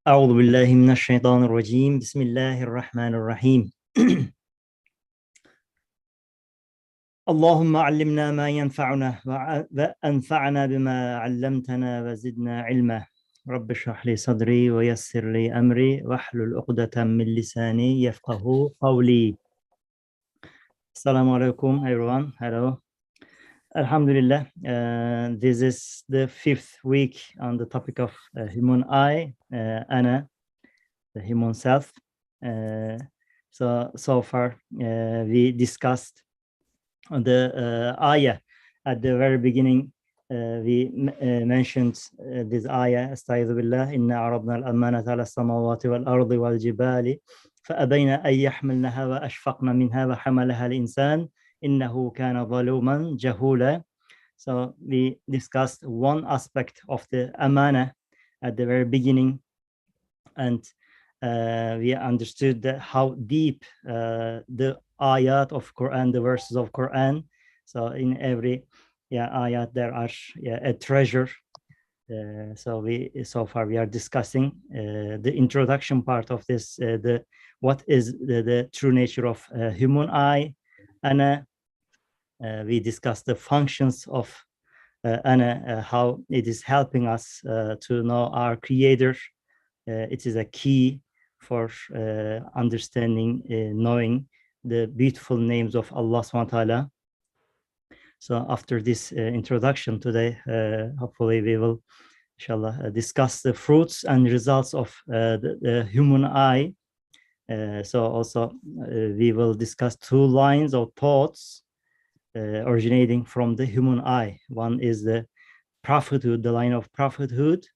أعوذ بالله من الشيطان الرجيم بسم الله الرحمن الرحيم اللهم علمنا ما ينفعنا وأنفعنا بما علمتنا وزدنا علما رب اشرح لي صدري ويسر لي أمري واحلل عقدة من لساني يفقهوا قولي. Assalamu alaikum everyone. Hello. Alhamdulillah. This is the 5th week on the topic of human eye, Ana, the human self. So far we discussed the ayah at the very beginning. We mentioned this ayah, استعيذ بالله إنا عرضنا الأمانة على السماوات والأرض والجبال فأبين أن يحملنها وأشفقن منها وحملها الإنسان إنه كان ظلوما جهولا. So we discussed one aspect of the amana at the very beginning, and we understood how deep the ayat of Quran, the verses of Quran. So in every ayat there are a treasure. So far we are discussing the introduction part of this, what is the true nature of human eye, and we discussed the functions of Ana, how it is helping us to know our Creator. It is a key for understanding, knowing the beautiful names of Allah subhanahu wa ta'ala. So after this introduction today, hopefully we will, inshallah, discuss the fruits and results of the human eye. So also we will discuss two lines of thoughts originating from the human eye. One is the prophethood, the line of prophethood,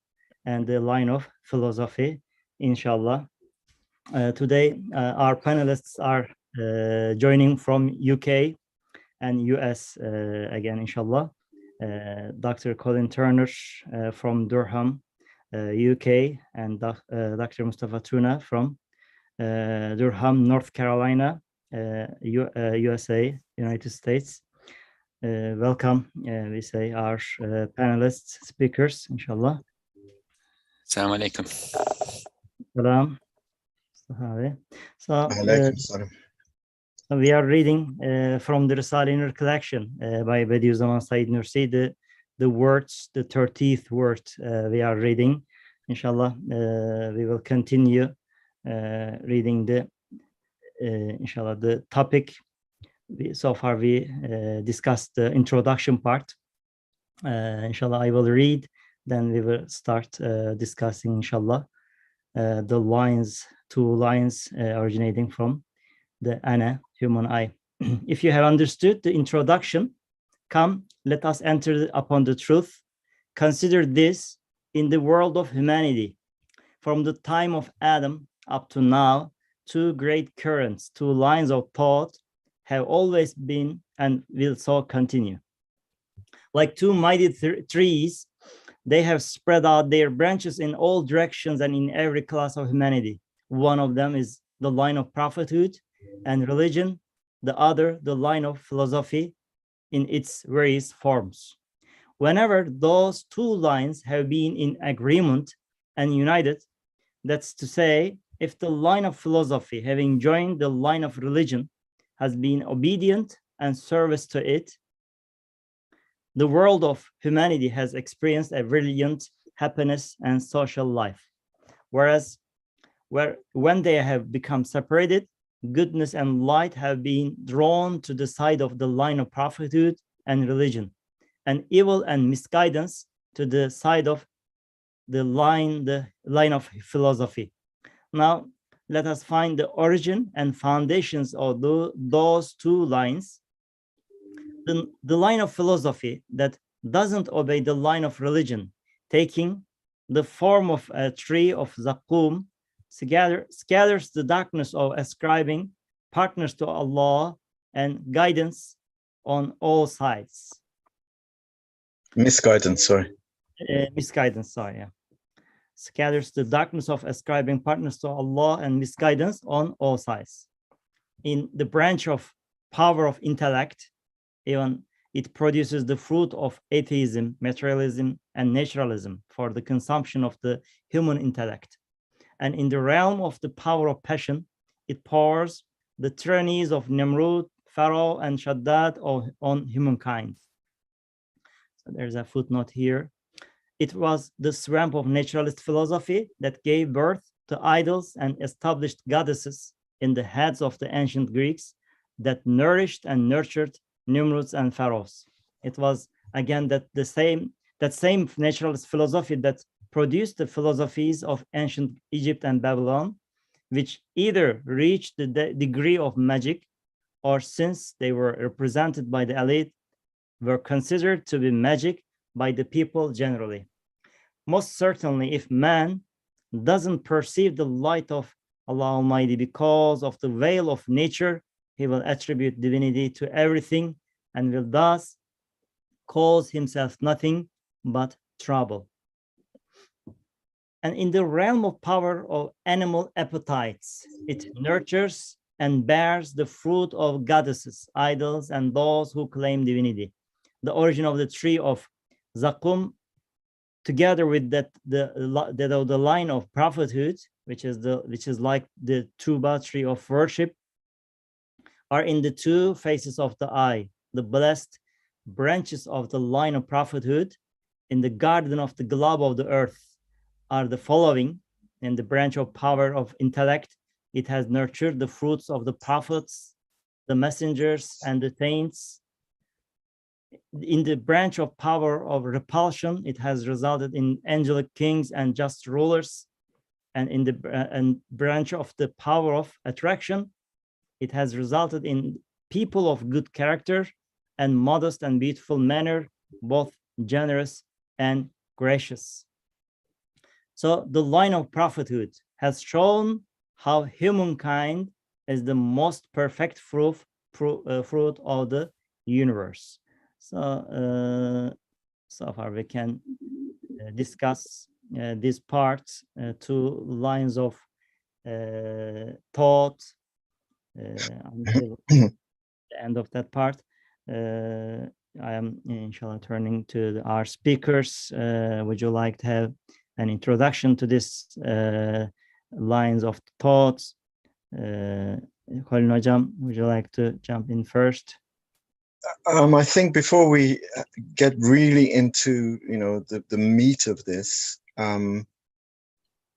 and the line of philosophy, inshallah. Today, our panelists are joining from UK and US again, inshallah. Dr. Colin Turner from Durham, UK, and Dr. Mustafa Tuna from Durham, North Carolina, USA, United States. Welcome, we say, our panelists, speakers, inshallah. Assalamu alaikum. Salam. So we are reading from the Risale-i Nur Collection by Bediuzzaman Said Nursi, the words, the 30th word we are reading. Inshallah, we will continue reading inshallah, the topic. So far we discussed the introduction part. Inshallah, I will read, then we will start discussing, inshallah, the two lines originating from the Ana, human eye. If you have understood the introduction, come, let us enter upon the truth. Consider this: in the world of humanity, from the time of Adam up to now, two great currents, two lines of thought have always been and will so continue. Like two mighty trees, they have spread out their branches in all directions and in every class of humanity. One of them is the line of prophethood and religion, the other the line of philosophy in its various forms. Whenever those two lines have been in agreement and united, that's to say, if the line of philosophy, having joined the line of religion, has been obedient and service to it, the world of humanity has experienced a brilliant happiness and social life. Whereas when they have become separated, goodness and light have been drawn to the side of the line of prophethood and religion, and evil and misguidance to the side of the line of philosophy. Now, let us find the origin and foundations of those two lines. The line of philosophy that doesn't obey the line of religion, taking the form of a tree of Zaqqum, scatters the darkness of ascribing partners to Allah and guidance on all sides. Misguidance, sorry. Scatters the darkness of ascribing partners to Allah and misguidance on all sides. In the branch of power of intellect, even it produces the fruit of atheism, materialism, and naturalism for the consumption of the human intellect. And in the realm of the power of passion, it pours the tyrannies of Nimrud, Pharaoh, and Shaddad on humankind. So there's a footnote here. It was the swamp of naturalist philosophy that gave birth to idols and established goddesses in the heads of the ancient Greeks that nourished and nurtured Nimrods and Pharaohs. It was again that same naturalist philosophy that produced the philosophies of ancient Egypt and Babylon, which either reached the degree of magic, or since they were represented by the elite, were considered to be magic by the people generally. Most certainly, if man doesn't perceive the light of Allah Almighty because of the veil of nature, he will attribute divinity to everything and will thus cause himself nothing but trouble. And in the realm of power of animal appetites, it nurtures and bears the fruit of goddesses, idols, and those who claim divinity. The origin of the tree of Zakum, together with the line of prophethood, which is like the tuba tree of worship, are in the two faces of the eye. The blessed branches of the line of prophethood in the garden of the globe of the earth are the following. In the branch of power of intellect, it has nurtured the fruits of the prophets, the messengers, and the saints. In the branch of power of repulsion, it has resulted in angelic kings and just rulers. And in the branch of the power of attraction, it has resulted in people of good character and modest and beautiful manner, both generous and gracious. So the line of prophethood has shown how humankind is the most perfect fruit of the universe. So, so far we can discuss this part, two lines of thought until the end of that part. I am inshallah turning to our speakers. Would you like to have an introduction to this lines of thoughts? Khalil Hocam, would you like to jump in first? I think before we get really into the meat of this, and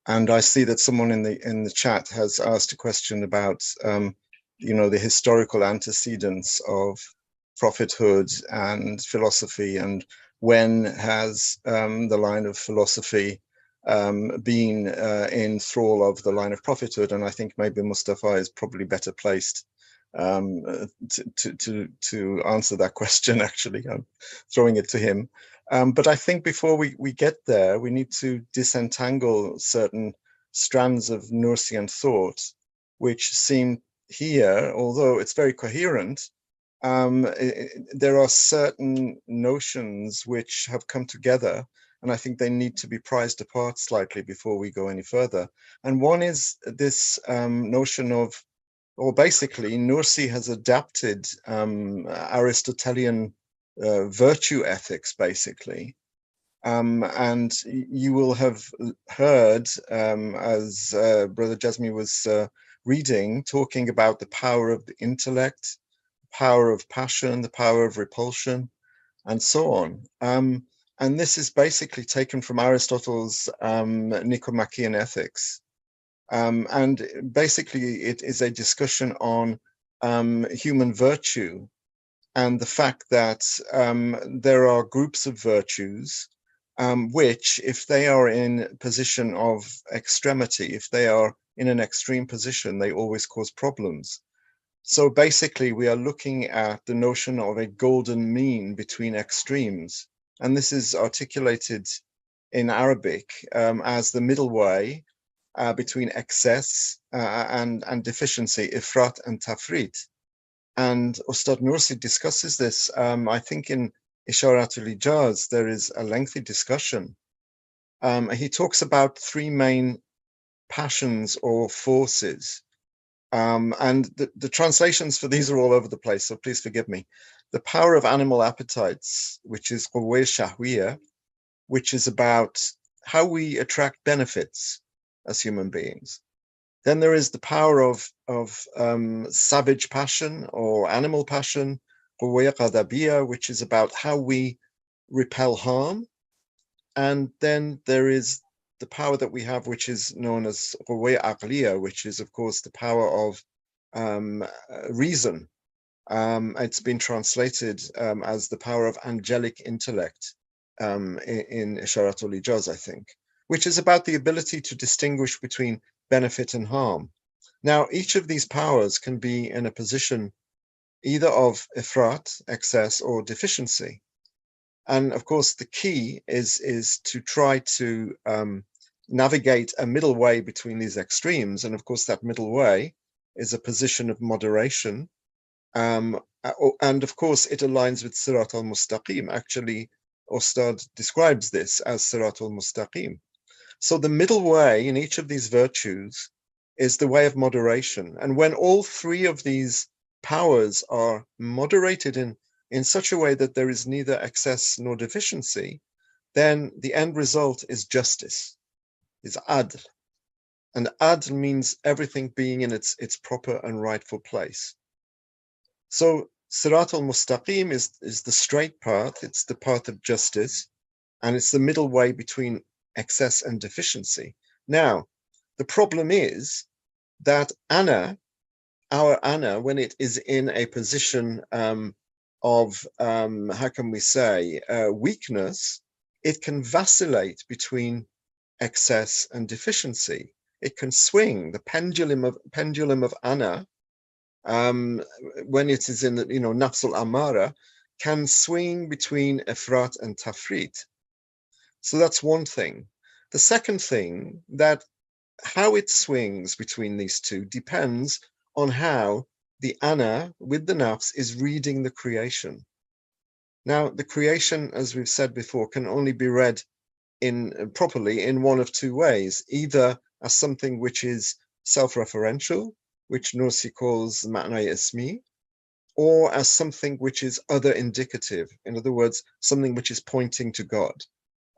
I see that someone in the chat has asked a question about the historical antecedents of prophethood and philosophy, and when has the line of philosophy been in thrall of the line of prophethood. And I think maybe Mustafa is probably better placed to answer that question. Actually, I'm throwing it to him. But I think before we get there, we need to disentangle certain strands of Nursian thought, which seem here, although it's very coherent, there are certain notions which have come together, and I think they need to be prized apart slightly before we go any further. And one is this notion of, or basically, Nursi has adapted Aristotelian virtue ethics, basically. And you will have heard, as Brother Jasmi was reading, talking about the power of the intellect, power of passion, the power of repulsion, and so on. And this is basically taken from Aristotle's Nicomachean Ethics. And basically, it is a discussion on human virtue and the fact that there are groups of virtues which, if they are in position of extremity, if they are in an extreme position, they always cause problems. So basically, we are looking at the notion of a golden mean between extremes. And this is articulated in Arabic as the middle way between excess and deficiency, ifrat and tafrit. And Ustad Nursi discusses this. I think in Isharatul Ijaz, there is a lengthy discussion. He talks about three main passions or forces. And the translations for these are all over the place, so please forgive me. The power of animal appetites, which is Quwweh Shahwiyya, which is about how we attract benefits. as human beings. Then there is the power of savage passion or animal passion, which is about how we repel harm. And then there is the power that we have, which is known as which is, of course, the power of reason. It's been translated as the power of angelic intellect in Isharatul Ijaz, I think, which is about the ability to distinguish between benefit and harm. Now, each of these powers can be in a position either of ifrat, excess, or deficiency. And of course, the key is to try to navigate a middle way between these extremes. And of course, that middle way is a position of moderation. And of course, it aligns with Sirat al-Mustaqim. Actually, Ustad describes this as Sirat al-Mustaqim. So the middle way in each of these virtues is the way of moderation. And when all three of these powers are moderated in such a way that there is neither excess nor deficiency, then the end result is justice, is adl. And adl means everything being in its proper and rightful place. So Sirat al-Mustaqim is the straight path, it's the path of justice, and it's the middle way between excess and deficiency. Now, the problem is that our ana, when it is in a position of, how can we say, weakness, it can vacillate between excess and deficiency. It can swing. The pendulum of ana, when it is in the, nafs al-amara, can swing between ifrat and tafrit. So that's one thing. The second thing, that how it swings between these two depends on how the ana with the nafs is reading the creation. Now, the creation, as we've said before, can only be read properly in one of two ways, either as something which is self-referential, which Nursi calls ma'na ismi, or as something which is other indicative. In other words, something which is pointing to God.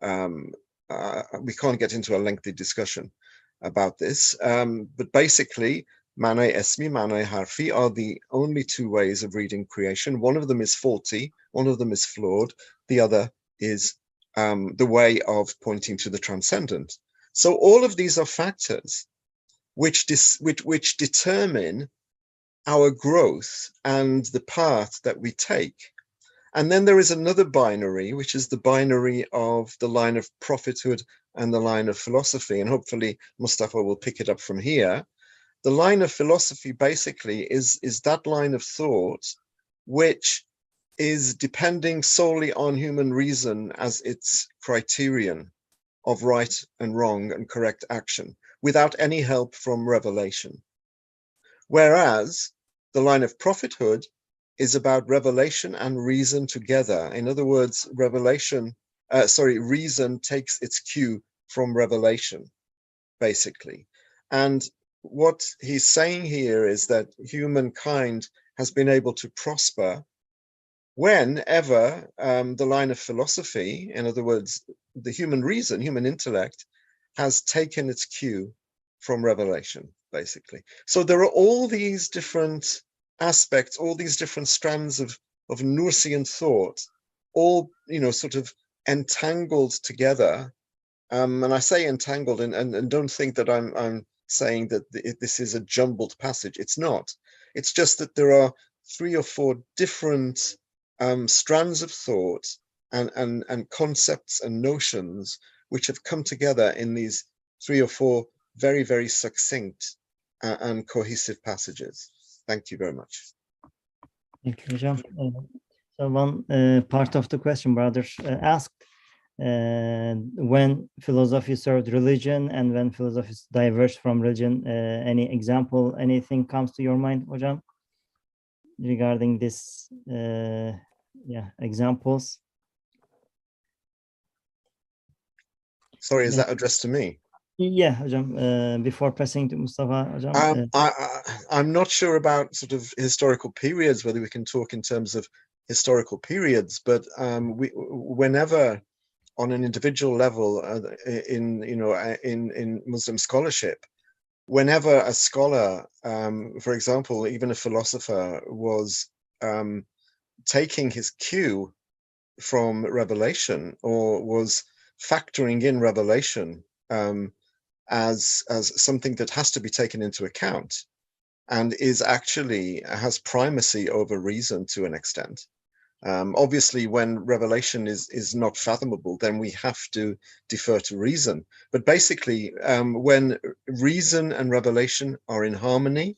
We can't get into a lengthy discussion about this, but basically, Ma'na Esmi, Ma'na Harfi are the only two ways of reading creation. One of them is faulty, one of them is flawed, the other is the way of pointing to the transcendent. So all of these are factors which determine our growth and the path that we take. And then there is another binary, which is the binary of the line of prophethood and the line of philosophy. And hopefully Mustafa will pick it up from here. The line of philosophy basically is that line of thought which is depending solely on human reason as its criterion of right and wrong and correct action, without any help from revelation. Whereas the line of prophethood is about revelation and reason together. In other words, reason takes its cue from revelation, basically. And what he's saying here is that humankind has been able to prosper whenever the line of philosophy, in other words, the human reason, human intellect, has taken its cue from revelation, basically. So there are all these different aspects, all these different strands of Nursian thought, all, sort of entangled together. And I say entangled, and don't think that I'm saying that this is a jumbled passage. It's not. It's just that there are 3 or 4 different strands of thought and concepts and notions which have come together in these 3 or 4 very, very succinct and cohesive passages. Thank you very much. Thank you, Hocam. So one part of the question, brothers asked, when philosophy served religion and when philosophy diverged from religion, any example, anything comes to your mind, Hocam, regarding this, examples? Sorry, is that addressed to me? Yeah, Hocam, before passing to Mustafa, Hocam. I'm not sure about sort of historical periods, whether we can talk in terms of historical periods, but whenever on an individual level in Muslim scholarship, whenever a scholar, for example, even a philosopher, was taking his cue from revelation, or was factoring in revelation as something that has to be taken into account, and has primacy over reason to an extent. Obviously, when revelation is not fathomable, then we have to defer to reason. But basically, when reason and revelation are in harmony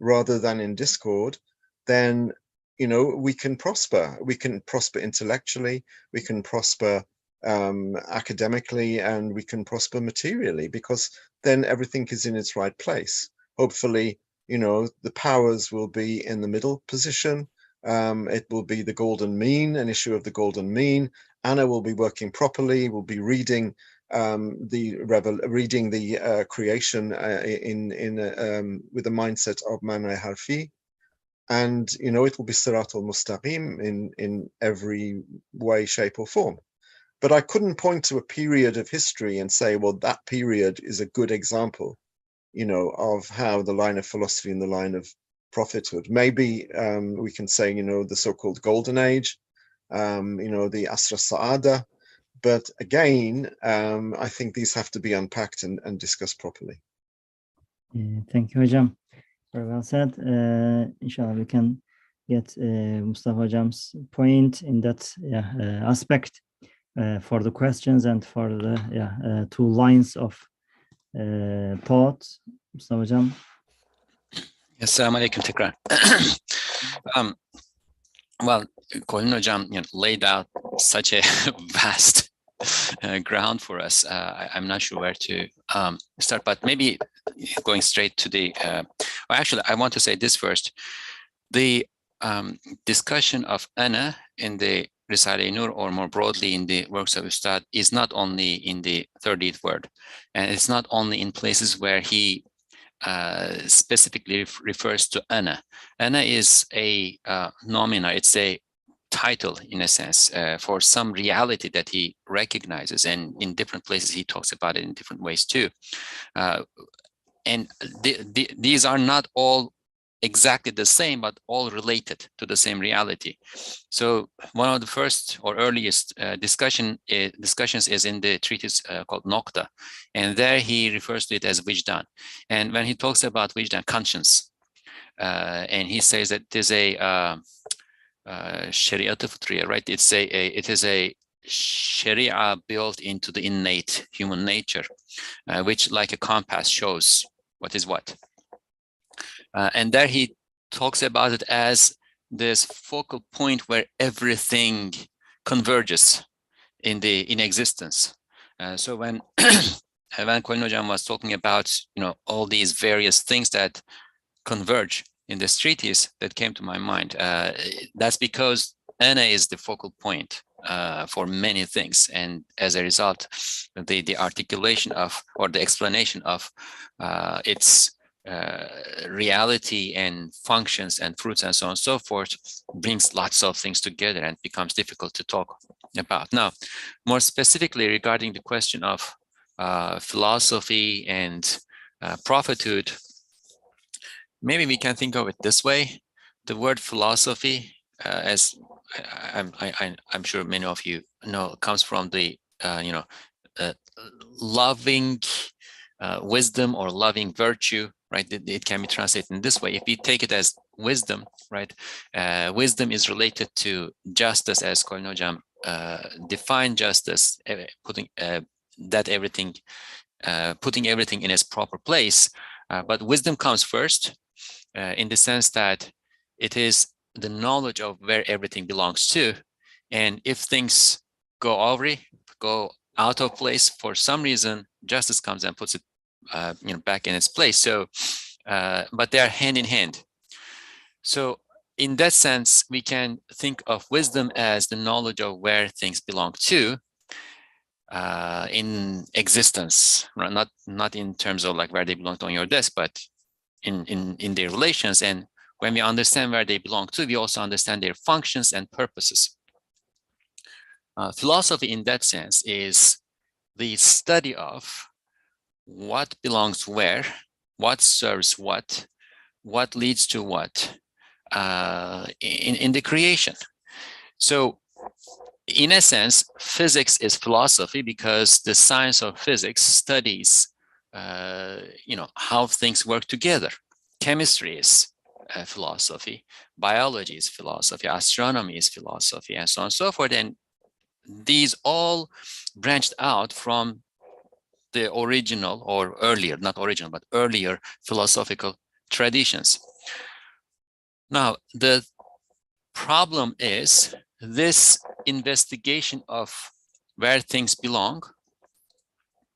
rather than in discord, then we can prosper. We can prosper intellectually, we can prosper academically, and we can prosper materially, because then everything is in its right place. Hopefully, the powers will be in the middle position. It will be the golden mean, an issue of the golden mean. Anna will be working properly, will be reading the creation with the mindset of Manay Harfi, and it will be Sirat al-Mustaqim in every way, shape, or form. But I couldn't point to a period of history and say, well, that period is a good example, of how the line of philosophy and the line of prophethood. Maybe we can say, the so-called golden age, the Asra Sa'ada. But again, I think these have to be unpacked and discussed properly. Thank you, Hocam. Very well said. Inshallah, we can get Mustafa Hocam's point in that aspect for the questions and for the two lines of thought. Mustafa Hocam. Assalamu alaikum tekrar. Well, Colin Hocam laid out such a vast ground for us. I'm not sure where to start, but maybe going straight to the, well, actually, I want to say this first. The discussion of Ana in the Risale-i Nur, or more broadly in the works of Ustad, is not only in the 30th word, and it's not only in places where he specifically refers to Ana. Ana is a nomina, it's a title in a sense for some reality that he recognizes, and in different places he talks about it in different ways too. And these are not all exactly the same, but all related to the same reality. So one of the first or earliest discussions is in the treatise called Nokta, and there he refers to it as Wijdan. And when he talks about Wijdan, conscience, and he says that it is a Shariat Fitriya, right? It is a Sharia built into the innate human nature, which, like a compass, shows what is what. And there he talks about it as this focal point where everything converges in existence. So when Colin Hocam was talking about all these various things that converge in this treatise, that came to my mind. That's because Ana is the focal point for many things, and as a result, the articulation of, or the explanation of its reality and functions and fruits and so on and so forth brings lots of things together and becomes difficult to talk about. Now, more specifically regarding the question of philosophy and prophethood, maybe we can think of it this way. The word philosophy, as I'm sure many of you know, comes from the loving wisdom or loving virtue, right? It can be translated in this way. If we take it as wisdom, right? Wisdom is related to justice, as Colin Hocam defined justice, putting everything in its proper place. But wisdom comes first, in the sense that it is the knowledge of where everything belongs to, and if things go out of place for some reason, justice comes and puts it back in its place. So but they are hand in hand. So in that sense, we can think of wisdom as the knowledge of where things belong to in existence, right? Not in terms of like where they belong to on your desk, but in their relations. And when we understand where they belong to, we also understand their functions and purposes. Philosophy in that sense is the study of what belongs where, what serves what leads to what in the creation. So in a sense, physics is philosophy because the science of physics studies how things work together. Chemistry is philosophy, biology is philosophy, astronomy is philosophy, and so on and so forth. And these all branched out from the original, or earlier, not original, but earlier philosophical traditions. Now, the problem is this investigation of where things belong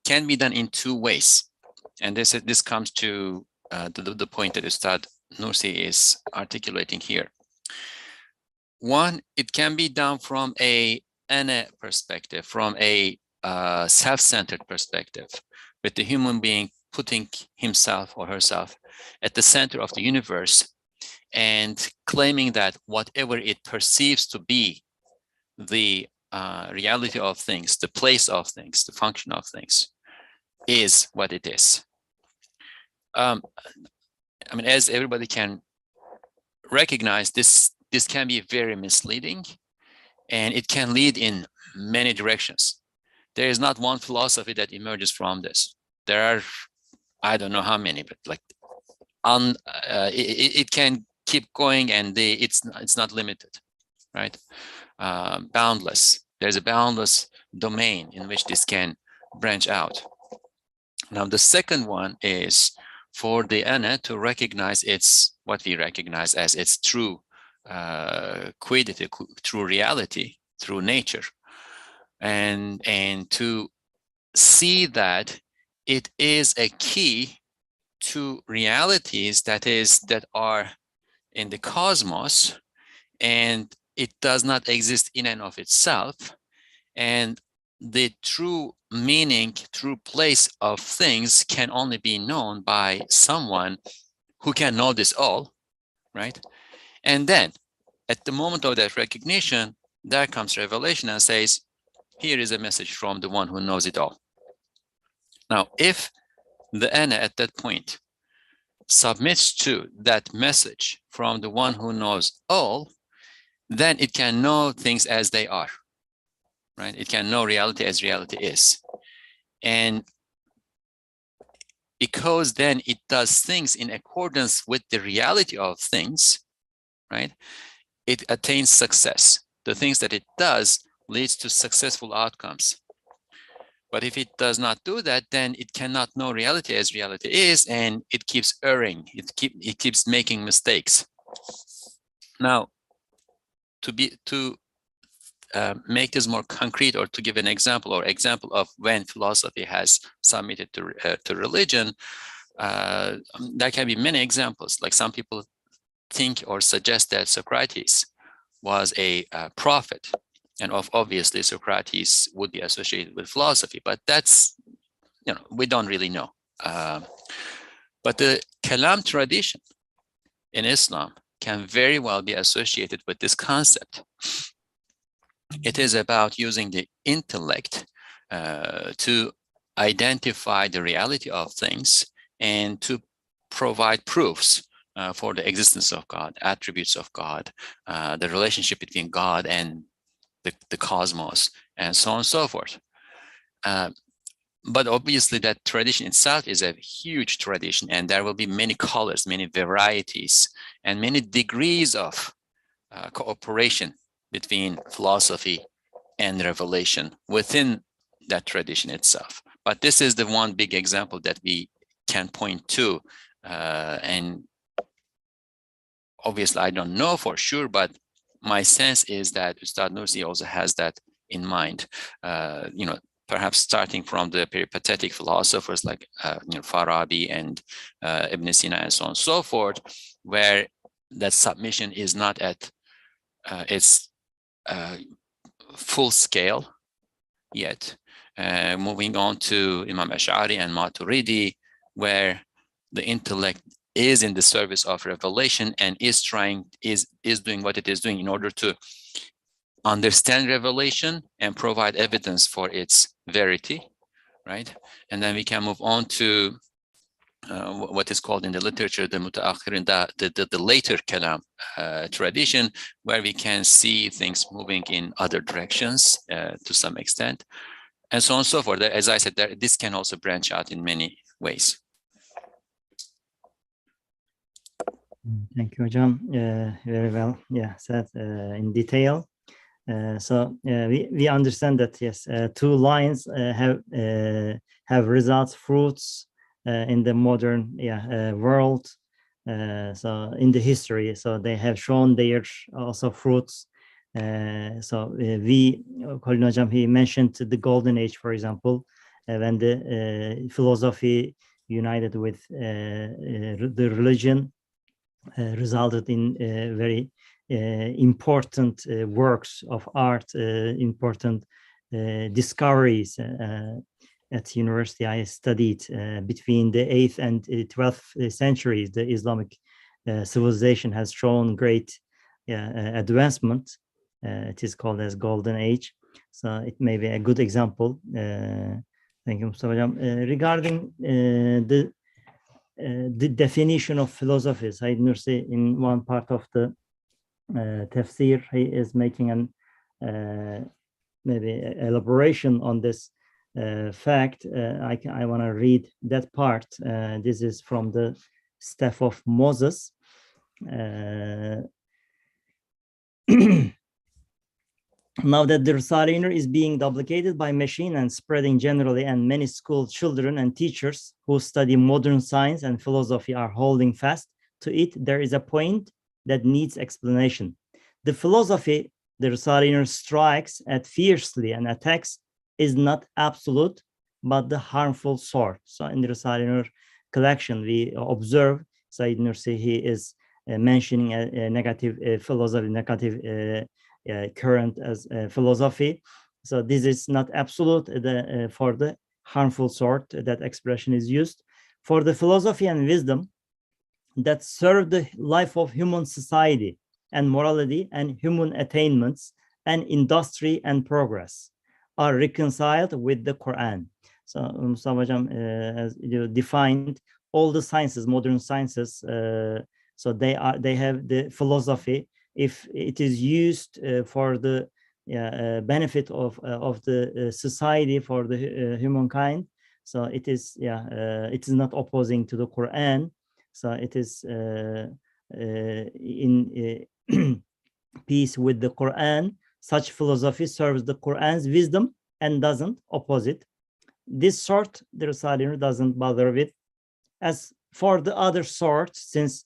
can be done in two ways. And this comes to the point that Ustad Nursi is articulating here. One, it can be done from a ana perspective, from a self-centered perspective, with the human being putting himself or herself at the center of the universe and claiming that whatever it perceives to be the reality of things, the place of things, the function of things, is what it is. I mean, as everybody can recognize, this can be very misleading, and it can lead in many directions. There is not one philosophy that emerges from this. There are, I don't know how many, but like it can keep going, and it's not limited, right? Boundless. There's a boundless domain in which this can branch out. Now, the second one is for the ana to recognize what we recognize as its true quiddity, true reality, true nature, and to see that it is a key to realities that are in the cosmos, and it does not exist in and of itself, and the true meaning, true place of things can only be known by someone who can know this all, right? And then at the moment of that recognition, there comes revelation and says, here is a message from the one who knows it all. Now, if the ana at that point submits to that message from the one who knows all, then it can know things as they are, right? It can know reality as reality is. And because then it does things in accordance with the reality of things, right? It attains success. The things that it does leads to successful outcomes. But if it does not do that, then it cannot know reality as reality is, and it keeps erring. It keeps making mistakes. Now, to make this more concrete, or to give an example of when philosophy has submitted to religion, there can be many examples. Like some people think or suggest that Socrates was a prophet, and obviously Socrates would be associated with philosophy, but that's, we don't really know. But the Kalam tradition in Islam can very well be associated with this concept. It is about using the intellect to identify the reality of things and to provide proofs for the existence of God, attributes of God, the relationship between God and the cosmos, and so on and so forth. But obviously that tradition itself is a huge tradition, and there will be many colors, many varieties, and many degrees of cooperation between philosophy and revelation within that tradition itself. But this is the one big example that we can point to, and obviously I don't know for sure, but my sense is that Ustad Nursi also has that in mind. Perhaps starting from the peripatetic philosophers like Farabi and Ibn Sina and so on and so forth, where that submission is not at its full scale yet. Moving on to Imam Ash'ari and Maturidi, where the intellect is in the service of revelation and is doing what it is doing in order to understand revelation and provide evidence for its verity, right? And then we can move on to what is called in the literature the mutaakhirin, the later kalam tradition, where we can see things moving in other directions to some extent, and so on and so forth. As I said, this can also branch out in many ways. Thank you, Hocam. Very well. Yeah, said in detail. So we understand that yes, two lines have results, fruits in the modern world. So in the history, so they have shown their also fruits. So Colin Hocam, he mentioned the golden age, for example, when the philosophy united with the religion resulted in very important works of art, important discoveries. At university, I studied between the 8th and 12th centuries. The Islamic civilization has shown great advancement. It is called as Golden Age. So it may be a good example. Thank you, Mustafa Hocam. Regarding the definition of philosophy, Said Nursi, in one part of the tafsir, he is making an maybe elaboration on this fact. I want to read that part. This is from the staff of Moses. Now that the Risale-i Nur is being duplicated by machine and spreading generally, and many school children and teachers who study modern science and philosophy are holding fast to it, there is a point that needs explanation. The philosophy the Risale-i Nur strikes at fiercely and attacks is not absolute, but the harmful sort. So in the Risale-i Nur collection, we observe Said Nursi, he is mentioning a negative philosophy, negative current as philosophy. So this is not absolute for the harmful sort. That expression is used for the philosophy and wisdom that serve the life of human society and morality and human attainments and industry and progress are reconciled with the Quran. So Mustafa Hocam, as you defined, all the sciences, modern sciences, so they have the philosophy. If it is used for the benefit of the society, for the humankind, so it is not opposing to the Quran. So it is in peace with the Quran. Such philosophy serves the Quran's wisdom and doesn't oppose it. This sort, the Risale-i Nur doesn't bother with. As for the other sort, since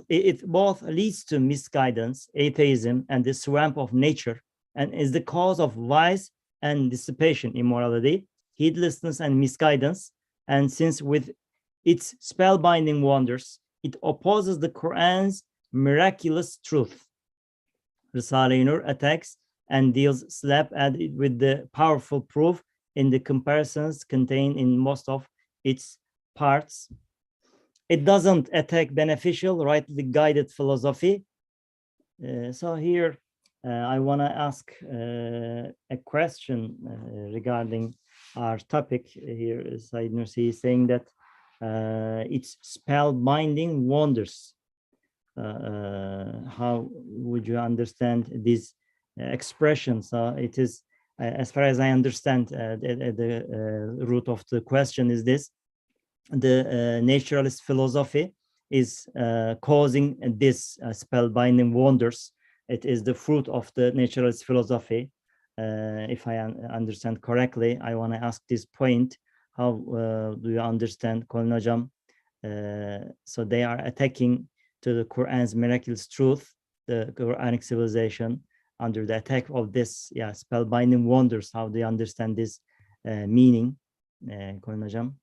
it both leads to misguidance, atheism, and the swamp of nature, and is the cause of vice and dissipation, immorality, heedlessness, and misguidance, and since with its spellbinding wonders, it opposes the Quran's miraculous truth, Risale-i Nur attacks and deals slap at it with the powerful proof in the comparisons contained in most of its parts. It doesn't attack beneficial, rightly guided philosophy. So here, I want to ask a question regarding our topic. Here, Said Nursi is saying that it's spellbinding wonders. How would you understand these expressions? It is, as far as I understand, the root of the question is this: the naturalist philosophy is causing this spellbinding wonders. It is the fruit of the naturalist philosophy. If I understand correctly, I want to ask this point: how do you understand, Colin Hocam? So they are attacking to the Quran's miraculous truth, the Quranic civilization, under the attack of this spellbinding wonders. How do you understand this meaning, Colin Hocam?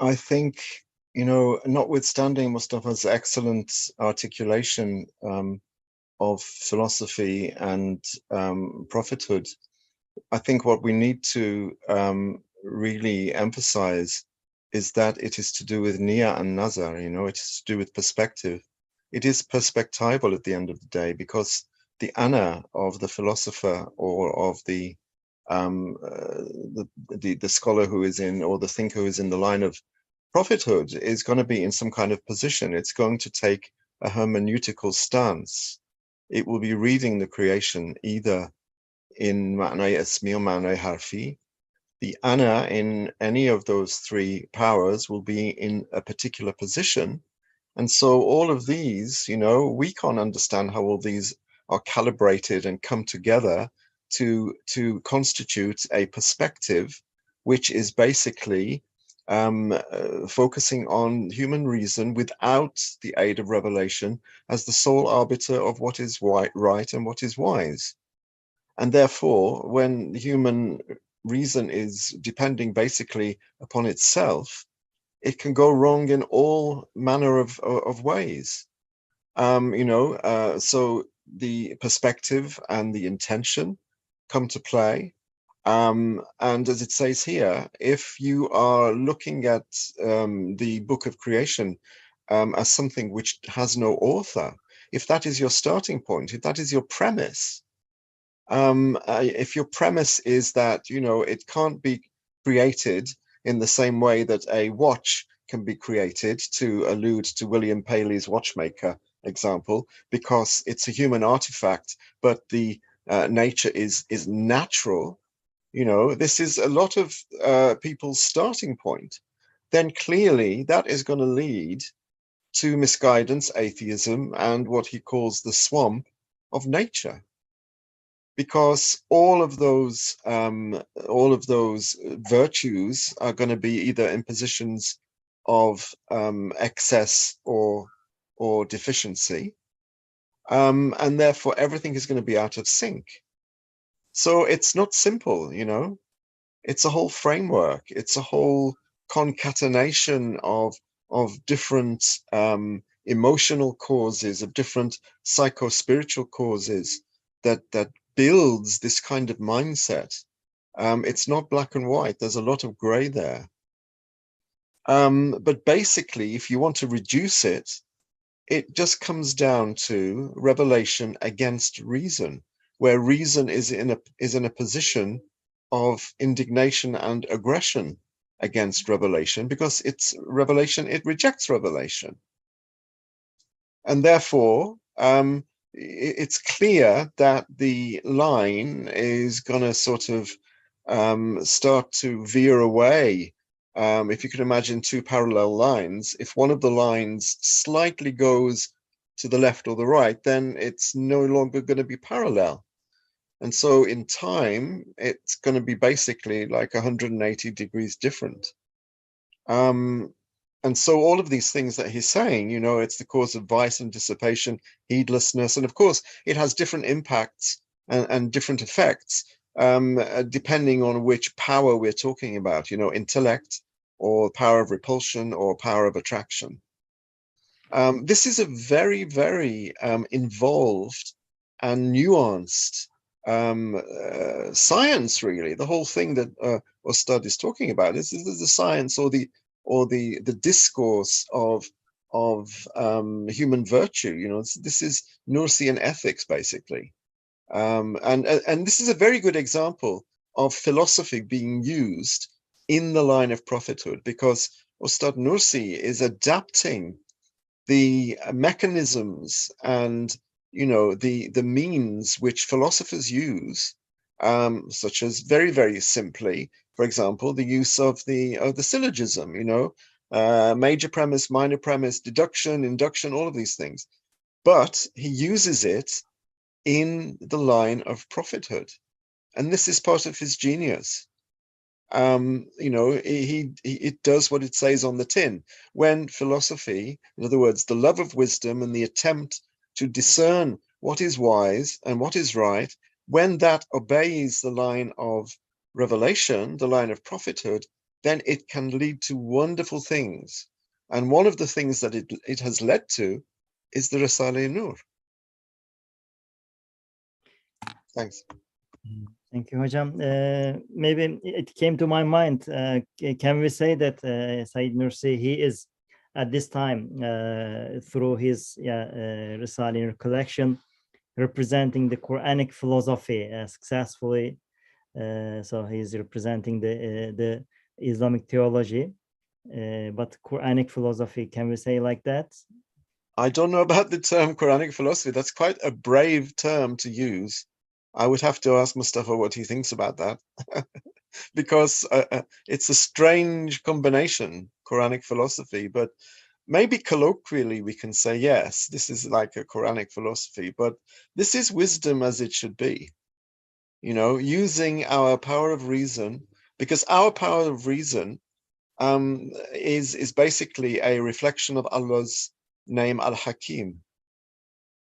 I think, notwithstanding Mustafa's excellent articulation of philosophy and prophethood, I think what we need to really emphasize is that it is to do with niyyah and nazar, it is to do with perspective. It is perspectival at the end of the day, because ana of the philosopher or of the scholar who is in, or the thinker who is in the line of prophethood, is going to be in some kind of position. It's going to take a hermeneutical stance. It will be reading the creation either in ma'nai ismi or ma'nai harfi. The ana in any of those three powers will be in a particular position. And so all of these, you know, we can't understand how all these are calibrated and come together to constitute a perspective, which is basically focusing on human reason without the aid of revelation as the sole arbiter of what is right and what is wise. And therefore, when human reason is depending basically upon itself, it can go wrong in all manner of ways. You know, so the perspective and the intention come to play. And as it says here, if you are looking at the book of creation as something which has no author, if that is your starting point, if that is your premise, if your premise is that, you know, it can't be created in the same way that a watch can be created, to allude to William Paley's watchmaker example, because it's a human artifact, but the nature is natural, you know, this is a lot of people's starting point, then clearly that is going to lead to misguidance, atheism, and what he calls the swamp of nature. Because all of those virtues are going to be either in positions of excess or deficiency, and therefore everything is going to be out of sync. So it's not simple, you know. It's a whole framework. It's a whole concatenation of different emotional causes, of different psycho-spiritual causes that builds this kind of mindset. It's not black and white. There's a lot of gray there. But basically, if you want to reduce it, it just comes down to revelation against reason, where reason is in a position of indignation and aggression against revelation, because it's revelation, it rejects revelation. And therefore, it's clear that the line is going to sort of start to veer away. If you can imagine two parallel lines, if one of the lines slightly goes to the left or the right, then it's no longer going to be parallel. And so in time, it's going to be basically like 180 degrees different. And so all of these things that he's saying, you know, it's the cause of vice and dissipation, heedlessness. And of course, it has different impacts and different effects, depending on which power we're talking about, you know, intellect or power of repulsion or power of attraction. This is a very, very involved and nuanced science, really. The whole thing that Ustad is talking about is the science or the discourse of human virtue. You know, this is Nursian ethics, basically. And this is a very good example of philosophy being used in the line of prophethood, because Ustad Nursi is adapting the mechanisms and, you know, the means which philosophers use, such as very, very simply, for example, the use of the syllogism, you know, major premise, minor premise, deduction, induction, all of these things. But he uses it in the line of prophethood. And this is part of his genius. You know, it does what it says on the tin. When philosophy, in other words, the love of wisdom and the attempt to discern what is wise and what is right, when that obeys the line of revelation, the line of prophethood, then it can lead to wonderful things. And one of the things that it has led to is the Risale-i Nur. Thanks. Thank you, Hocam. Maybe it came to my mind. Can we say that Said Nursi, he is at this time, through his Risale-i Nur collection, representing the Quranic philosophy successfully. So he's representing the Islamic theology, but Quranic philosophy, can we say like that? I don't know about the term Quranic philosophy. That's quite a brave term to use. I would have to ask Mustafa what he thinks about that. Because it's a strange combination, Quranic philosophy, but maybe colloquially we can say, yes, this is like a Quranic philosophy, but this is wisdom as it should be, you know, using our power of reason, because our power of reason is basically a reflection of Allah's name Al-Hakim,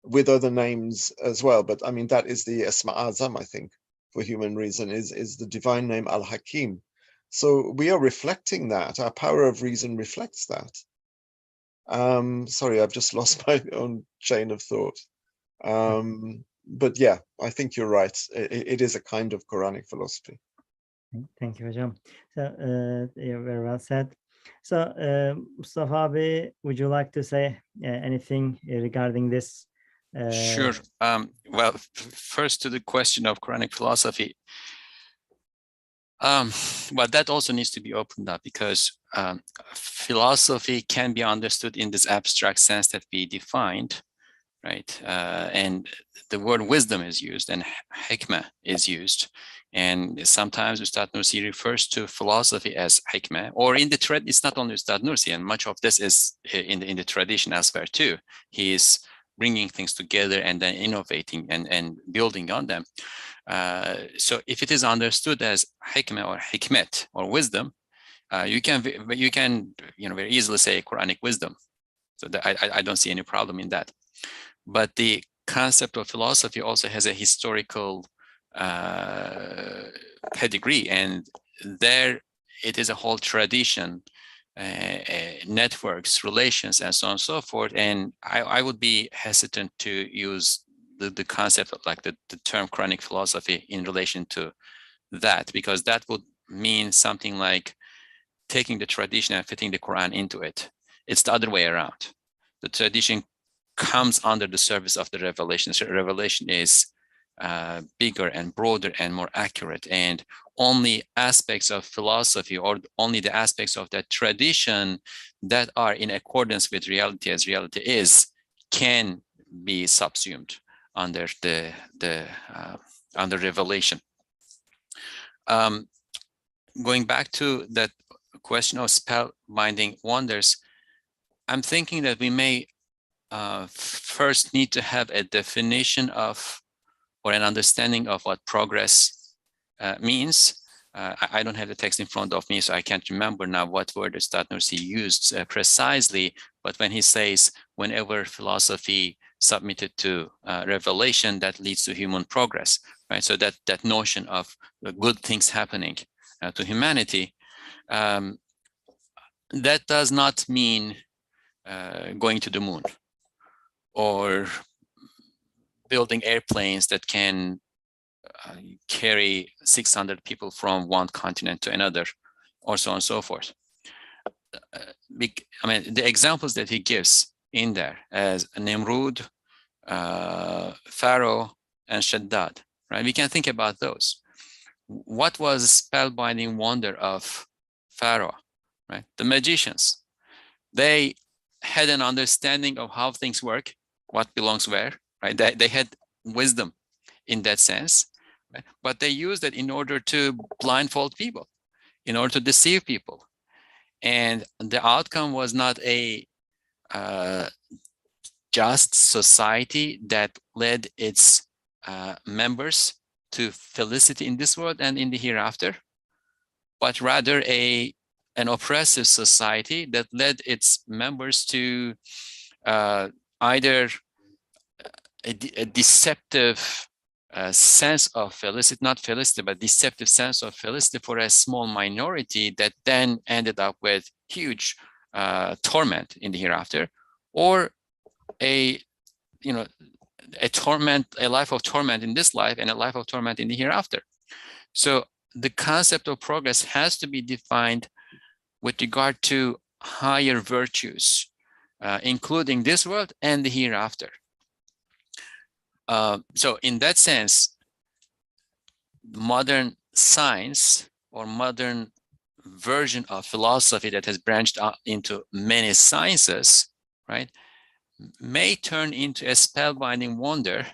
with other names as well. But I mean, that is the Asma Azam, I think, for human reason, is the divine name Al-Hakim. So we are reflecting that. Our power of reason reflects that. Sorry, I've just lost my own chain of thought. But yeah, I think you're right. It is a kind of Quranic philosophy. Thank you, Hocam. So you're very well said. So Mustafa abi, would you like to say anything regarding this? Sure. Well, first to the question of Quranic philosophy. Well, that also needs to be opened up, because philosophy can be understood in this abstract sense that we defined, right? And the word wisdom is used and hikmah is used. And sometimes Ustad Nursi refers to philosophy as hikmah, or in the trend, it's not only Ustad Nursi, and much of this is in the tradition elsewhere too. He is bringing things together and then innovating and building on them. So if it is understood as hikmah or hikmet or wisdom, you can very easily say Quranic wisdom. So I don't see any problem in that. But the concept of philosophy also has a historical pedigree, and there it is a whole tradition, networks, relations, and so on and so forth. And I would be hesitant to use the concept of like the term Quranic philosophy in relation to that, because that would mean something like taking the tradition and fitting the Quran into it. It's the other way around. The tradition comes under the service of the revelation. So revelation is bigger and broader and more accurate, and only aspects of philosophy, or only the aspects of that tradition that are in accordance with reality as reality is, can be subsumed under the under revelation. Going back to that question of spellbinding wonders, I'm thinking that we may first need to have a definition of, or an understanding of, what progress means. I don't have the text in front of me, so I can't remember now what word Ustad Nursi used precisely, but when he says, whenever philosophy submitted to revelation, that leads to human progress, right? So that notion of good things happening to humanity, that does not mean going to the moon, or building airplanes that can carry 600 people from one continent to another, or so on and so forth. I mean, the examples that he gives in there as Nimrud, Pharaoh, and Shaddad, right? We can think about those. What was the spellbinding wonder of Pharaoh, right? The magicians. They had an understanding of how things work, what belongs where, right? They had wisdom in that sense, right? But they used it in order to blindfold people, in order to deceive people. And the outcome was not a just society that led its members to felicity in this world and in the hereafter, but rather an oppressive society that led its members to either a deceptive sense of felicity, not felicity, but deceptive sense of felicity for a small minority that then ended up with huge torment in the hereafter, or a life of torment in this life and a life of torment in the hereafter. So the concept of progress has to be defined with regard to higher virtues, including this world and the hereafter. So in that sense, modern science or modern version of philosophy that has branched out into many sciences, right, may turn into a spellbinding wonder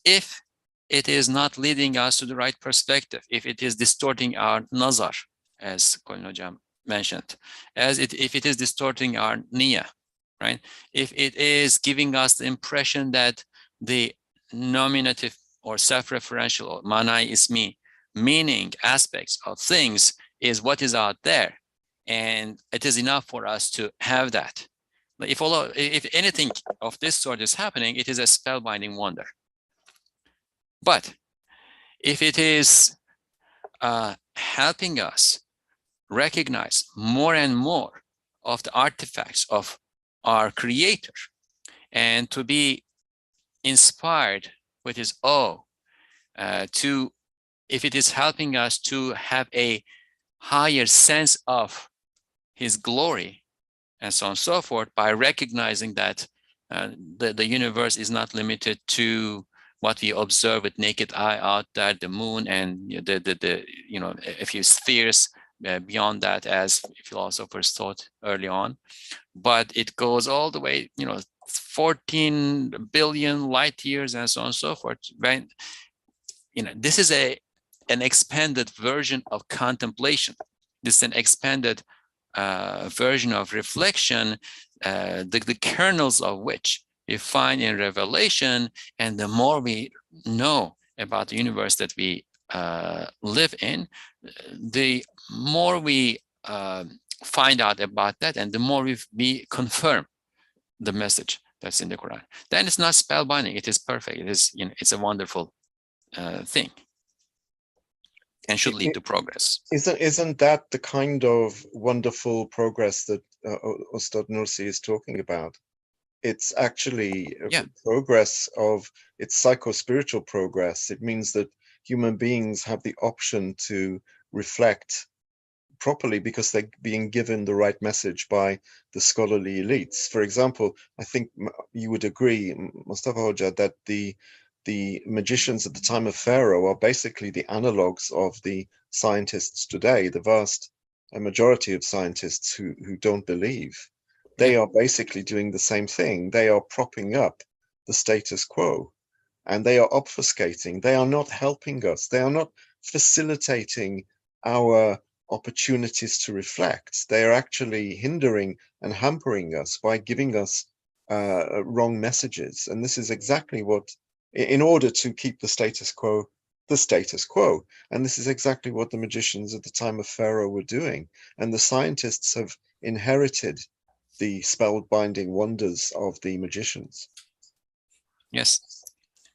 if it is not leading us to the right perspective, if it is distorting our nazar, as Colin Hocam mentioned, if it is distorting our niyyah, right? If it is giving us the impression that the nominative or self-referential or manai ismi meaning aspects of things is what is out there, and it is enough for us to have that. If anything of this sort is happening, it is a spellbinding wonder. But if it is helping us recognize more and more of the artifacts of our Creator and to be inspired with His awe, if it is helping us to have a higher sense of His glory and so on and so forth, by recognizing that the universe is not limited to what we observe with naked eye out there, the moon and a few spheres beyond that, as philosophers thought early on, but it goes all the way, 14 billion light years and so on and so forth. Right? This is an expanded version of contemplation. This is an expanded version of reflection, the kernels of which you find in Revelation. And the more we know about the universe that we live in, the more we find out about that, and the more we confirm the message that's in the Quran. Then it's not spellbinding; it is perfect. It is, it's a wonderful thing, and should lead to progress. Isn't that the kind of wonderful progress that Ustad Nursi is talking about? It's actually progress it's psycho-spiritual progress. It means that human beings have the option to reflect properly because they're being given the right message by the scholarly elites. For example, I think you would agree, Mustafa Hoja, that the magicians at the time of Pharaoh are basically the analogues of the scientists today, the vast majority of scientists who don't believe. They are basically doing the same thing. They are propping up the status quo, and they are obfuscating. They are not helping us. They are not facilitating our opportunities to reflect. They are actually hindering and hampering us by giving us wrong messages. And this is exactly what, in order to keep the status quo, and this is exactly what the magicians at the time of Pharaoh were doing. And the scientists have inherited the spellbinding wonders of the magicians. Yes,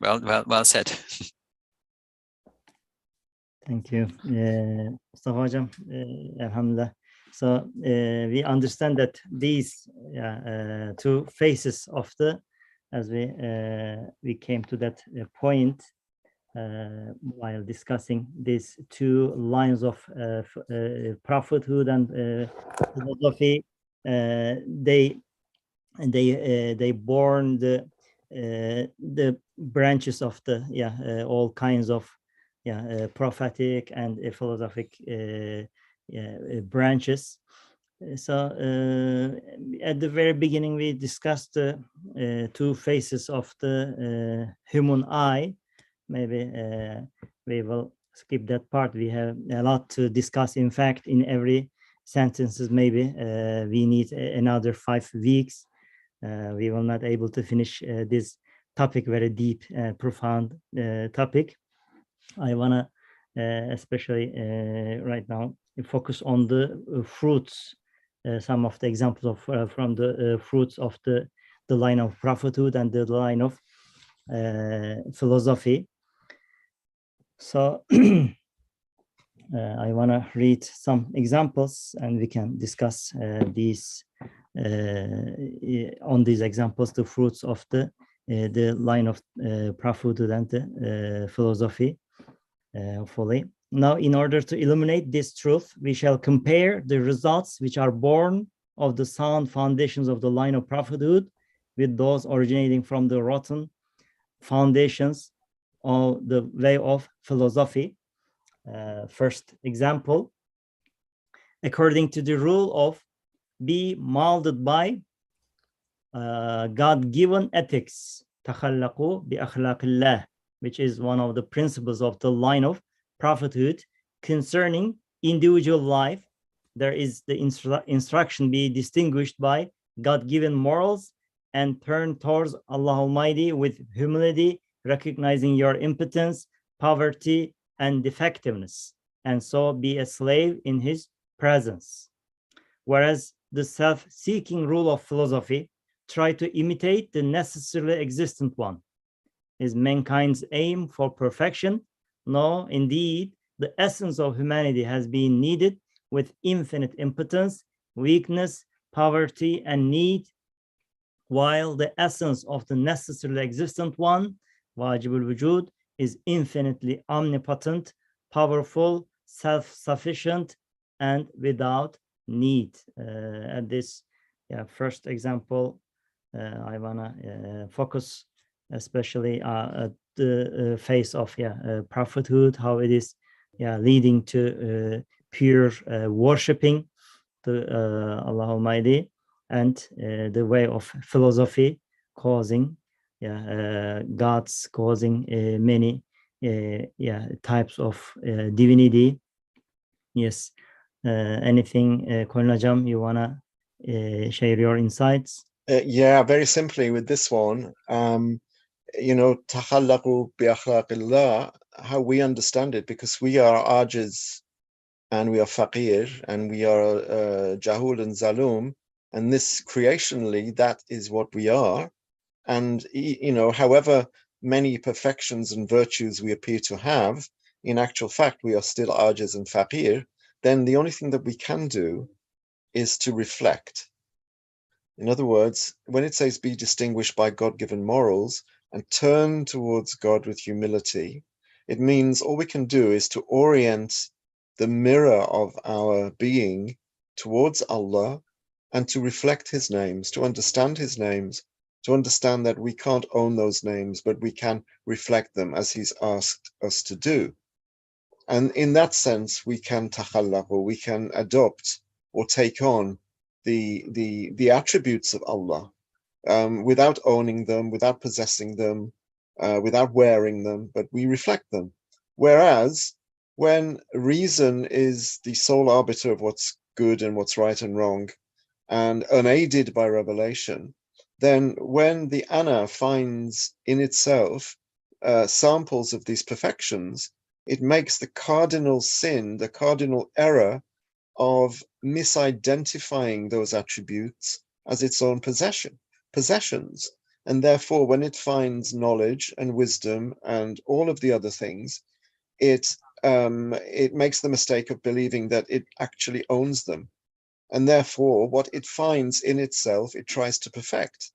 well said. Thank you, Mustafa Hocam. Alhamdulillah. So we understand that these two faces of as we came to that point while discussing these two lines of prophethood and philosophy. They born the branches of all kinds of prophetic and philosophic branches. So at the very beginning we discussed the two faces of the human eye. Maybe we will skip that part. We have a lot to discuss. In fact, in every sentences, maybe we need another 5 weeks. We will not able to finish this topic, very deep, profound topic. I wanna especially right now focus on the fruits, some of the examples of from the fruits of the line of prophethood and the line of philosophy. So I want to read some examples, and we can discuss these on these examples, the fruits of the line of prophethood and the philosophy. Hopefully, now, in order to illuminate this truth, we shall compare the results which are born of the sound foundations of the line of prophethood with those originating from the rotten foundations of the way of philosophy. First example, according to the rule of be molded by God-given ethics, تخلقوا بأخلاق الله, which is one of the principles of the line of prophethood concerning individual life. There is the instruction be distinguished by God-given morals and turn towards Allah Almighty with humility, recognizing your impotence, poverty, and defectiveness, and so be a slave in His presence. Whereas the self-seeking rule of philosophy try to imitate the necessarily existent one. Is mankind's aim for perfection? No, indeed, the essence of humanity has been needed with infinite impotence, weakness, poverty, and need, while the essence of the necessarily existent one, wajib al-wujud, is infinitely omnipotent, powerful, self-sufficient, and without need. At this first example, I wanna focus especially at the face of prophethood, how it is leading to pure worshipping to Allah Almighty, and the way of philosophy causing gods, causing many types of divinity. Yes. Anything, Kolin Hocam, you wanna share your insights? Yeah, very simply with this one, تخلقوا بأخلاق الله, how we understand it, because we are ajiz and we are faqir and we are jahul and zalum, and this creationally, that is what we are. And however many perfections and virtues we appear to have, in actual fact we are still ajiz and faqir. Then the only thing that we can do is to reflect. In other words, when it says be distinguished by God-given morals and turn towards God with humility, it means all we can do is to orient the mirror of our being towards Allah and to reflect His names, to understand His names, to understand that we can't own those names, but we can reflect them as He's asked us to do. And in that sense, we can takhallaq, or we can adopt or take on the attributes of Allah without owning them, without possessing them, without wearing them, but we reflect them. Whereas when reason is the sole arbiter of what's good and what's right and wrong, and unaided by revelation, then when the ana finds in itself samples of these perfections, it makes the cardinal sin, the cardinal error of misidentifying those attributes as its own possessions. And therefore, when it finds knowledge and wisdom and all of the other things, it makes the mistake of believing that it actually owns them. And therefore, what it finds in itself, it tries to perfect,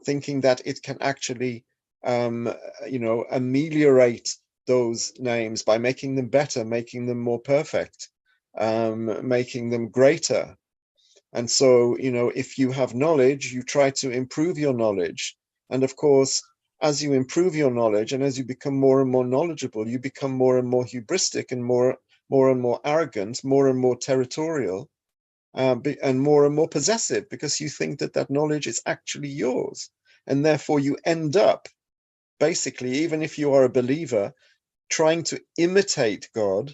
thinking that it can actually, ameliorate those names by making them better, making them more perfect, making them greater. And so, if you have knowledge, you try to improve your knowledge. And of course, as you improve your knowledge and as you become more and more knowledgeable, you become more and more hubristic and more and more arrogant, more and more territorial, and more possessive, because you think that that knowledge is actually yours. And therefore you end up, basically, even if you are a believer, trying to imitate God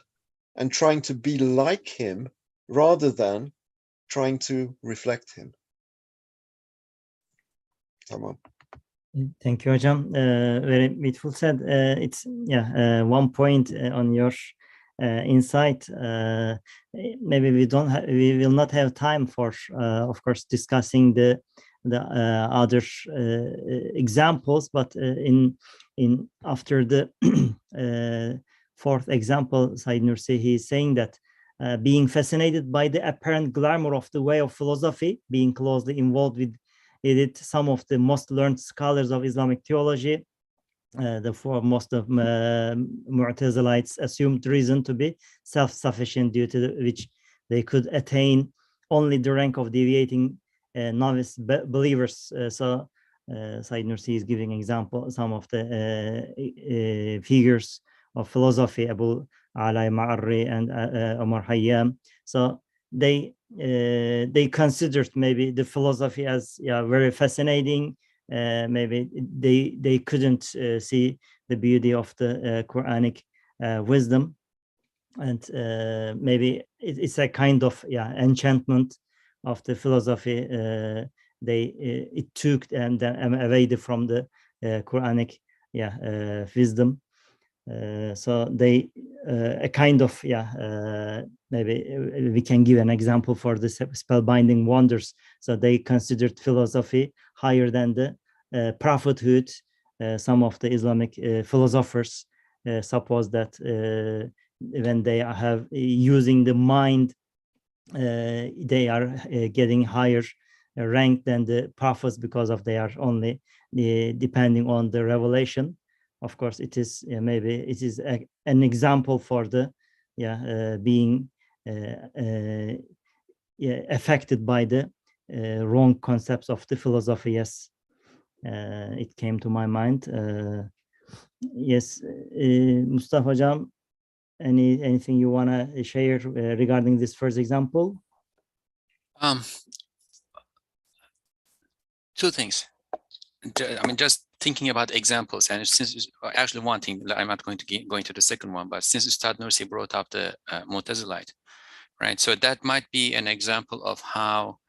and trying to be like Him rather than trying to reflect Him. Tamam. Thank you, Hocam. Very beautiful said. It's one point on your insight. Maybe we will not have time for, of course, discussing the other examples, but after the fourth example, Said Nursi, he is saying that being fascinated by the apparent glamour of the way of philosophy, being closely involved with it, some of the most learned scholars of Islamic theology, the foremost of Mu'tazilites, assumed reason to be self-sufficient, due to which they could attain only the rank of deviating novice believers. So Said Nursi is giving example, some of the figures of philosophy, Abu Alay Ma'arri and Omar Hayyam. So they considered maybe the philosophy as very fascinating. Maybe they couldn't see the beauty of the Qur'anic wisdom, and maybe it's a kind of enchantment of the philosophy. It took them away from the Quranic wisdom. So they a kind of maybe we can give an example for the spellbinding wonders. So they considered philosophy higher than the prophethood. Some of the Islamic philosophers suppose that when they have using the mind, they are getting higher rank than the prophets because of they are only depending on the revelation. Of course, it is maybe it is an example for the being affected by the wrong concepts of the philosophy. Yes, it came to my mind. Yes, Mustafa Hocam, anything you want to share regarding this first example? Two things. I mean, just thinking about examples, and since actually one thing, I'm not going to go into the second one, but since Ustad Nursi brought up the Mu'tazilite, right? So that might be an example of how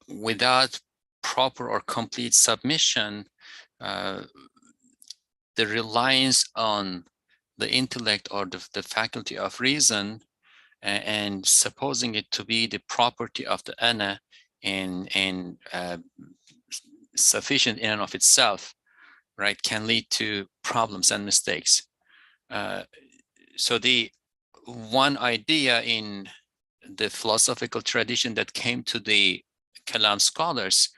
without proper or complete submission, the reliance on the intellect or the faculty of reason and supposing it to be the property of the ana and sufficient in and of itself, right, can lead to problems and mistakes. So the one idea in the philosophical tradition that came to the Kalam scholars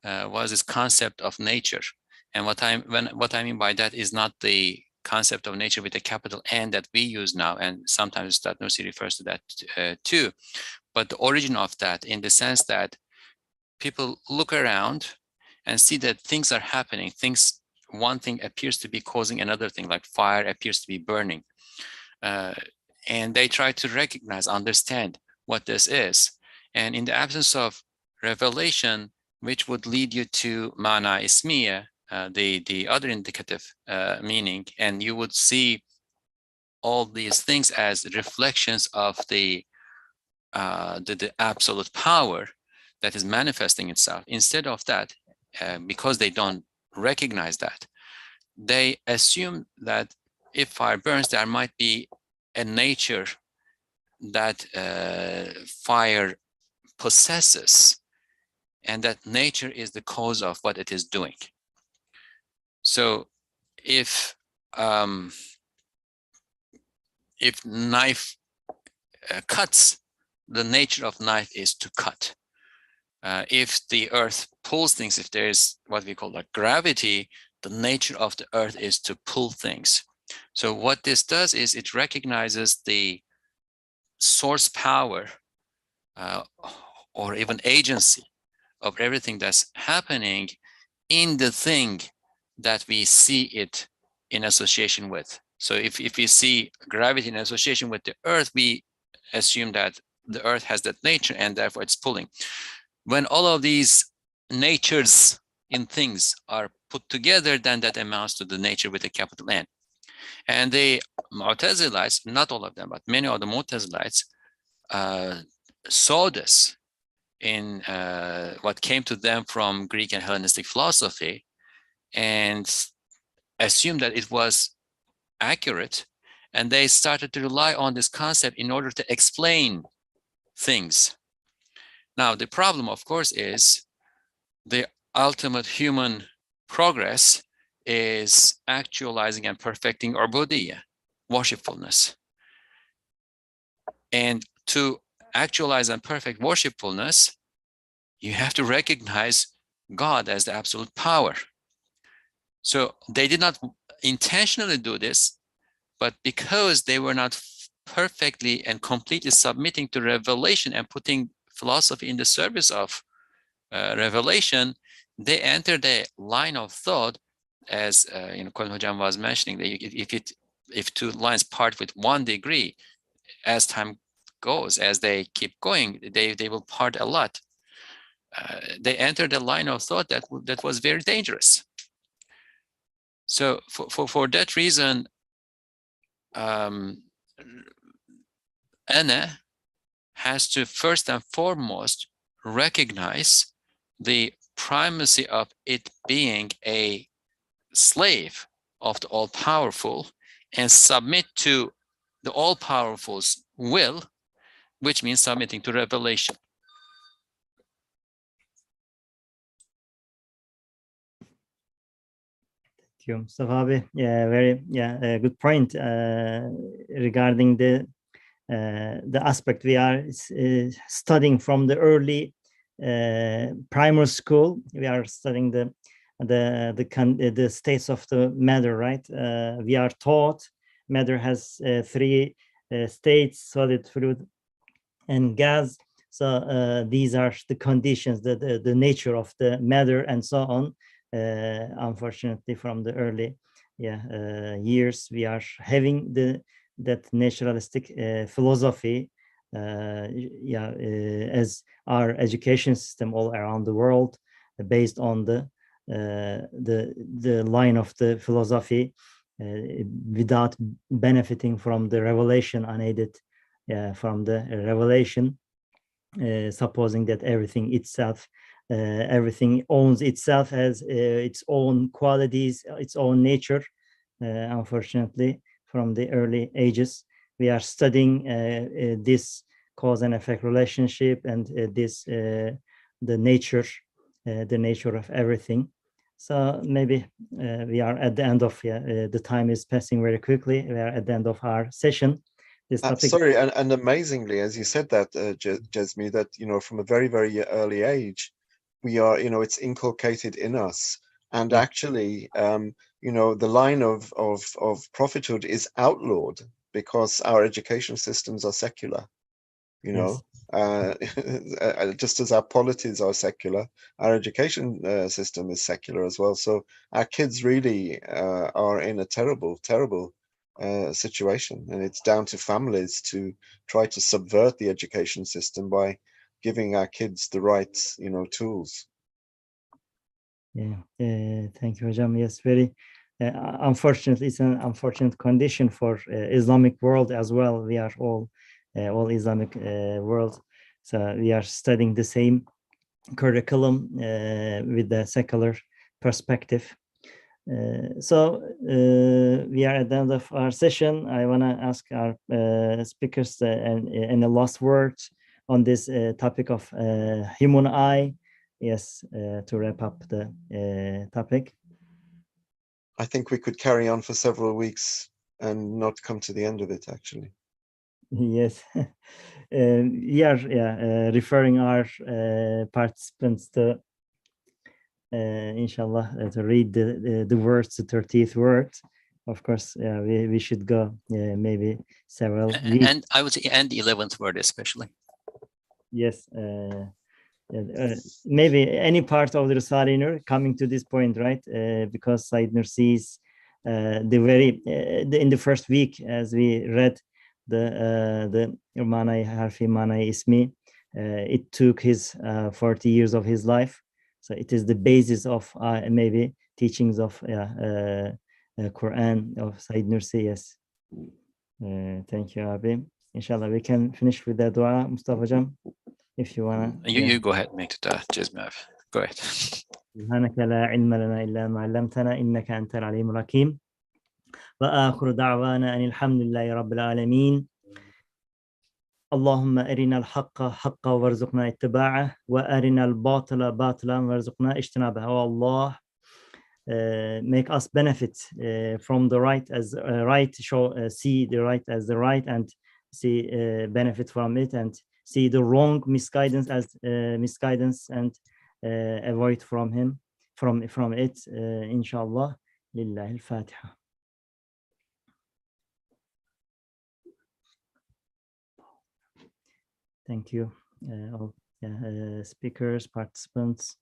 was this concept of nature. And what I mean by that is not the concept of nature with a capital N that we use now, and sometimes Ustad Nursi refers to that too, but the origin of that in the sense that people look around and see that things are happening. One thing appears to be causing another thing, like fire appears to be burning. And they try to recognize, understand what this is. And in the absence of revelation, which would lead you to mana ismiya, the other indicative meaning, and you would see all these things as reflections of the absolute power that is manifesting itself. Instead of that, because they don't recognize that, they assume that if fire burns, there might be a nature that fire possesses, and that nature is the cause of what it is doing. So if knife cuts, the nature of knife is to cut. If the earth pulls things, if there's what we call like gravity, the nature of the earth is to pull things. So what this does is it recognizes the source power or even agency of everything that's happening in the thing that we see it in association with. So if we see gravity in association with the earth, we assume that the earth has that nature and therefore it's pulling. When all of these natures in things are put together, then that amounts to the nature with a capital N. And the Mu'tazilites, not all of them, but many of the Mu'tazilites saw this in what came to them from Greek and Hellenistic philosophy and assumed that it was accurate. And they started to rely on this concept in order to explain things. Now, the problem, of course, is the ultimate human progress is actualizing and perfecting ubudiyya, worshipfulness. And to actualize and perfect worshipfulness, you have to recognize God as the absolute power. So they did not intentionally do this, but because they were not perfectly and completely submitting to revelation and putting philosophy in the service of revelation, they enter the line of thought, as Colin Hojam was mentioning, that if two lines part with 1 degree, as time goes, as they keep going, they will part a lot. They enter the line of thought that was very dangerous. So for that reason, Anna has to first and foremost recognize the primacy of it being a slave of the all-powerful and submit to the all-powerful's will, which means submitting to revelation. Thank you, Mustafa abi. Yeah, very good point regarding the aspect we are studying from the early primary school. We are studying the states of the matter, right? We are taught matter has 3 states: solid, fluid, and gas. So these are the conditions, the nature of the matter, and so on. Unfortunately, from the early years, we are having that naturalistic philosophy, as our education system all around the world, based on the line of the philosophy, without benefiting from the revelation unaided from the revelation, supposing that everything itself, everything owns itself, has its own qualities, its own nature. Unfortunately, from the early ages, we are studying this cause and effect relationship and the nature of everything. So maybe we are at the end of the time is passing very quickly. We are at the end of our session. This topic. Sorry, and amazingly, as you said that, Jesmi, that from a very, very early age, we are, it's inculcated in us, and actually, the line of prophethood is outlawed because our education systems are secular. Yes. Just as our polities are secular, our education system is secular as well. So our kids really are in a terrible, terrible situation, and it's down to families to try to subvert the education system by giving our kids the right tools. Thank you, Hojam. Yes, very unfortunately, it's an unfortunate condition for Islamic world as well. We are all Islamic world, so we are studying the same curriculum with the secular perspective. So we are at the end of our session. I want to ask our speakers and a last word on this topic of human eye. Yes, to wrap up the topic. I think we could carry on for several weeks and not come to the end of it, actually. Yes, we are referring our participants to inshallah to read the words, the 30th word. Of course, we should go maybe several weeks. And I would say, and the 11th word especially. Yes, maybe any part of the Risale-i Nur coming to this point, right? Because Said Nursi's in the first week, as we read the Manai Harfi, Manai Ismi, it took his 40 years of his life. So it is the basis of maybe teachings of Quran of Said Nursi. Yes. Thank you, Abi. Inshallah, we can finish with the dua, Mustafa Jam, if you wanna. You go ahead, make the dua, Jazmi. Go ahead. سبحانك لا علم لنا إلا ما علمتنا إنك أنت العليم الحكيم وآخر دعوانا أن الحمد لله رب العالمين اللهم أرنا الحق حقا وارزقنا اتباعه وأرنا الباطل باطلا وارزقنا اجتنابه. Oh Allah, make us benefit from the right as right, see the right as the right, and see benefit from it, and see the wrong misguidance as misguidance, and avoid from it, inshallah. Lillahi al-Fatiha. Thank you, all speakers, participants.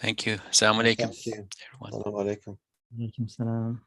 Thank you. Assalamu alaikum, Thank you. everyone. Assalamu alaikum. Alaikum salam.